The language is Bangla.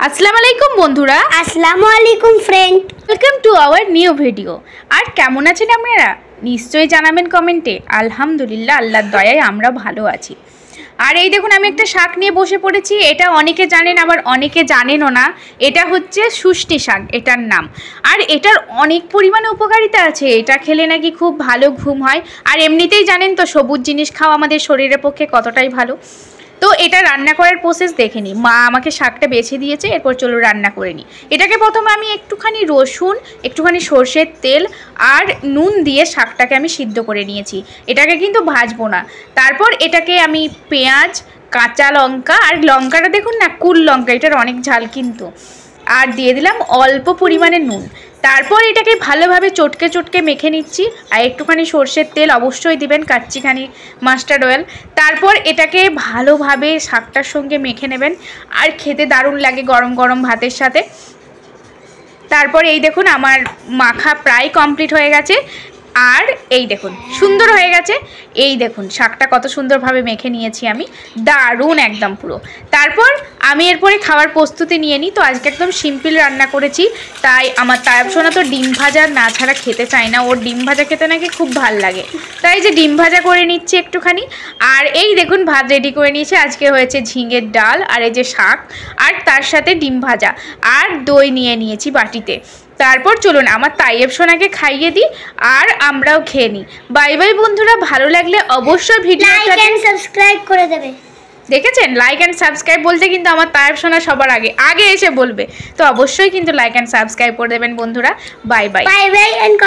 আসসালামু আলাইকুম বন্ধুরা। আসসালামু আলাইকুম friend, welcome to our new video. আর কেমন আছেন আপনারা? নিশ্চয়ই জানাবেন কমেন্টে। আলহামদুলিল্লাহ, আল্লাহর দয়ায় আমরা ভালো আছি। আর এই দেখুন, আমি একটা শাক নিয়ে বসে পড়েছি। এটা অনেকে জানেন, আবার অনেকে জানেনও না। এটা হচ্ছে সুষ্টি শাক, এটার নাম। আর এটার অনেক পরিমাণে উপকারিতা আছে। এটা খেলে নাকি খুব ভালো ঘুম হয়। আর এমনিতেই জানেন তো, সবুজ জিনিস খাওয়া আমাদের শরীরের পক্ষে কতটাই ভালো। তো এটা রান্না করার প্রসেস দেখে নিই। মা আমাকে শাকটা বেছে দিয়েছে, এরপর চলো রান্না করে নিই। এটাকে প্রথমে আমি একটুখানি রসুন, একটুখানি সর্ষের তেল আর নুন দিয়ে শাকটাকে আমি সিদ্ধ করে নিয়েছি। এটাকে কিন্তু ভাজবো না। তারপর এটাকে আমি পেঁয়াজ, কাঁচা লঙ্কা, আর লঙ্কাটা দেখুন না, কুল লঙ্কা, এটার অনেক ঝাল কিন্তু, আর দিয়ে দিলাম অল্প পরিমাণে নুন। তারপর এটাকে ভালোভাবে চটকে চটকে মেখে নিচ্ছি। আর একটুখানি সর্ষের তেল অবশ্যই দিবেন, কাচ্চিখানি মাস্টার্ড অয়েল। তারপর এটাকে ভালোভাবে শাকটার সঙ্গে মেখে নেবেন। আর খেতে দারুণ লাগে গরম গরম ভাতের সাথে। তারপর এই দেখুন, আমার মাখা প্রায় কমপ্লিট হয়ে গেছে। আর এই দেখুন, সুন্দর হয়ে গেছে। এই দেখুন শাকটা কত সুন্দরভাবে মেখে নিয়েছি আমি, দারুণ একদম পুরো। তারপর আমি এরপরে খাওয়ার প্রস্তুতি নিয়ে নিই। তো আজকে একদম সিম্পল রান্না করেছি। তাই আমার তায়াব সোনা তো ডিম ভাজা না ছাড়া খেতে চায় না। ওর ডিম ভাজা খেতে নাকি খুব ভাল লাগে। তাই যে ডিম ভাজা করে নিচ্ছি একটুখানি। আর এই দেখুন, ভাত রেডি করে নিয়েছি। আজকে হয়েছে ঝিঙের ডাল, আর এই যে শাক, আর তার সাথে ডিম ভাজা, আর দই নিয়ে নিয়েছি বাটিতে। তারপর চলুন আমার তাইয়েব সোনাকে খাইয়ে দিই, আর আমরাও খেয়ে নিই। বাই বাই বন্ধুরা। ভালো লাগলে অবশ্যই ভিডিওটা লাইক এন্ড সাবস্ক্রাইব করে দেবে। দেখেছেন, লাইক অ্যান্ড সাবস্ক্রাইব বলতে কিন্তু আমার তাইয়েব সোনা সবার আগে এসে বলবে। তো অবশ্যই কিন্তু লাইক অ্যান্ড সাবস্ক্রাইব করে দেবেন বন্ধুরা। Bye bye. Bye bye and